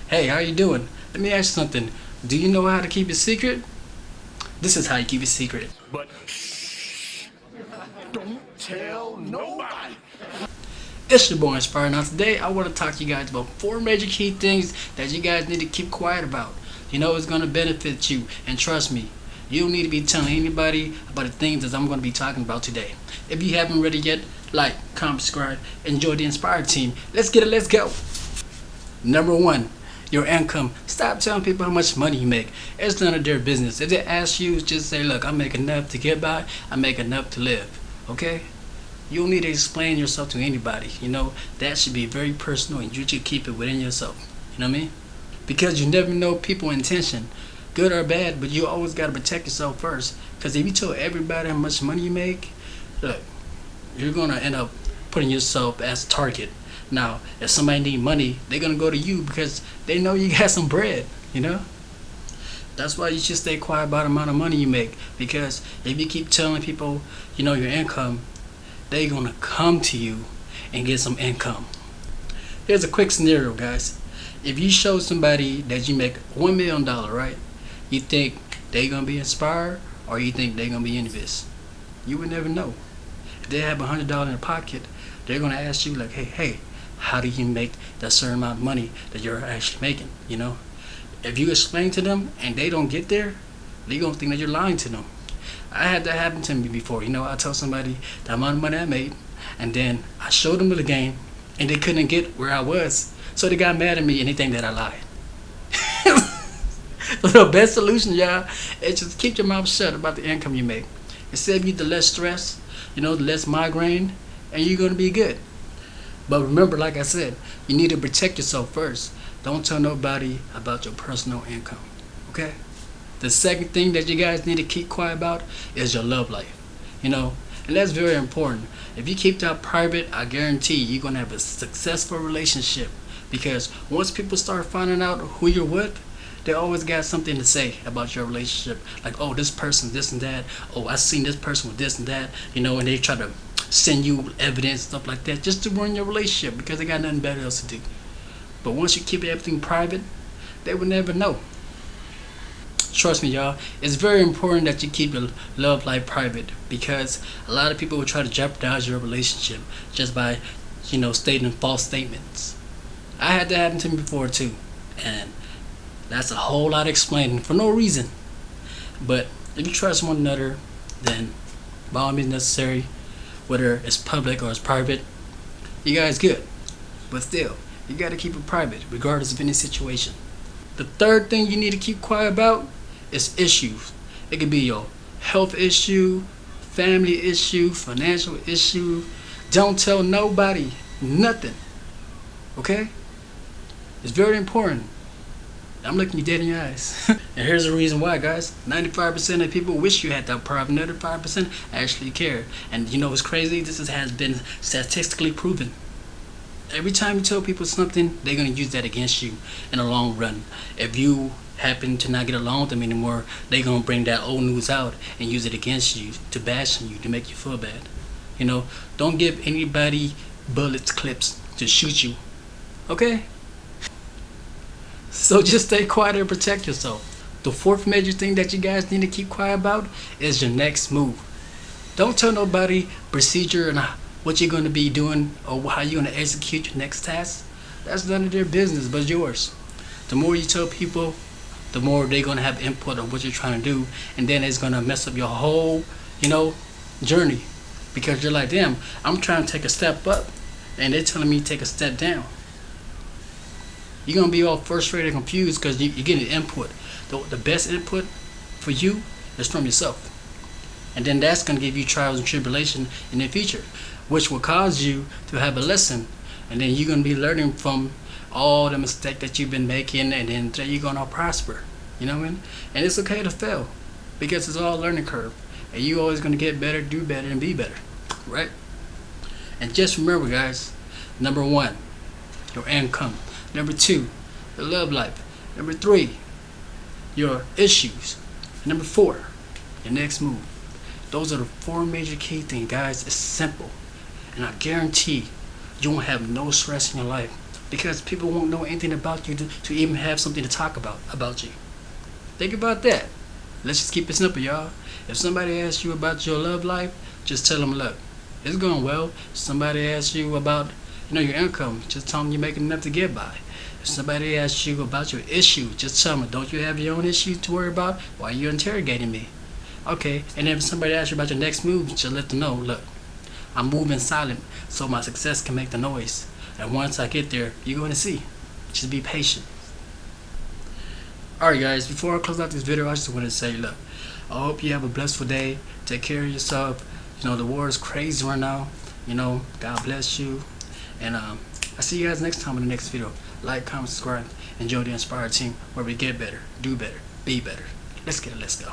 Hey, how you doing? Let me ask you something. Do you know how to keep a secret? This is how you keep a secret. But shh, don't tell nobody. It's your boy Inspired. Now today I want to talk to you guys about 4 major key things that you guys need to keep quiet about. You know it's going to benefit you, and trust me, you don't need to be telling anybody about the things that I'm going to be talking about today. If you haven't read it yet, like, comment, subscribe, enjoy the Inspired team. Let's get it, let's go. Number 1, your income. Stop telling people how much money you make. It's none of their business. If they ask you, just say, look, I make enough to get by, I make enough to live. Okay? You don't need to explain yourself to anybody. You know, that should be very personal and you should keep it within yourself. You know what I mean? Because you never know people's intention, good or bad, but you always got to protect yourself first. Because if you tell everybody how much money you make, look, you're going to end up putting yourself as a target. Now, if somebody need money, they're going to go to you because they know you got some bread, you know? That's why you should stay quiet about the amount of money you make. Because if you keep telling people, you know, your income, they're going to come to you and get some income. Here's a quick scenario, guys. If you show somebody that you make $1 million, right? You think they're going to be inspired or you think they're going to be envious? You would never know. If they have $100 in their pocket, they're going to ask you like, hey, how do you make that certain amount of money that you're actually making, you know? If you explain to them and they don't get there, they're going to think that you're lying to them. I had that happen to me before. You know, I told somebody the amount of money I made, and then I showed them the game, and they couldn't get where I was. So they got mad at me and they think that I lied. So the best solution, y'all, is just keep your mouth shut about the income you make. Instead of you, the less stress, you know, the less migraine, and you're going to be good. But remember, like I said, you need to protect yourself first. Don't tell nobody about your personal income, okay? The second thing that you guys need to keep quiet about is your love life, you know? And that's very important. If you keep that private, I guarantee you're going to have a successful relationship. Because once people start finding out who you're with, they always got something to say about your relationship. Like, oh, this person, this and that. Oh, I seen this person with this and that. You know, and they try to send you evidence, stuff like that, just to ruin your relationship because they got nothing better else to do. But once you keep everything private, they will never know. Trust me, y'all, it's very important that you keep your love life private because a lot of people will try to jeopardize your relationship just by, you know, stating false statements. I had that happen to me before too, and that's a whole lot of explaining for no reason. But if you trust one another, then by all means necessary, whether it's public or it's private, you guys good. But still, you got to keep it private regardless of any situation. The third thing you need to keep quiet about is issues. It could be your health issue, family issue, financial issue. Don't tell nobody nothing. Okay? It's very important. I'm looking you dead in your eyes. And here's the reason why, guys. 95% of people wish you had that private. Another 5% actually care. And you know what's crazy? This has been statistically proven. Every time you tell people something, they're going to use that against you in the long run. If you happen to not get along with them anymore, they're going to bring that old news out and use it against you, to bash on you, to make you feel bad. You know, don't give anybody bullets, clips to shoot you. Okay? So just stay quiet and protect yourself. The fourth major thing that you guys need to keep quiet about is your next move. Don't tell nobody procedure and what you're going to be doing or how you're going to execute your next task. That's none of their business but yours. The more you tell people, the more they're going to have input on what you're trying to do, and then it's going to mess up your whole, you know, journey. Because you're like, damn, I'm trying to take a step up and they're telling me to take a step down. You're going to be all frustrated and confused because you're getting input. The best input for you is from yourself. And then that's going to give you trials and tribulation in the future, which will cause you to have a lesson. And then you're going to be learning from all the mistakes that you've been making, and then you're going to prosper. You know what I mean? And it's okay to fail because it's all a learning curve. And you're always going to get better, do better, and be better. Right? And just remember, guys, number 1, your income. Number 2, your love life. Number 3, your issues. Number 4, your next move. Those are the 4 major key things, guys. It's simple. And I guarantee you won't have no stress in your life because people won't know anything about you to even have something to talk about you. Think about that. Let's just keep it simple, y'all. If somebody asks you about your love life, just tell them, look, it's going well. If somebody asks you about, your income, just tell them you're making enough to get by. If somebody asks you about your issue, just tell them, don't you have your own issues to worry about? Why are you interrogating me? Okay, and if somebody asks you about your next move, just let them know, look, I'm moving silent so my success can make the noise. And once I get there, you're going to see. Just be patient. Alright guys, before I close out this video, I just want to say, look, I hope you have a blissful day. Take care of yourself. The war is crazy right now. God bless you. And I'll see you guys next time in the next video. Like, comment, subscribe, and join the Inspired team where we get better, do better, be better. Let's get it, let's go.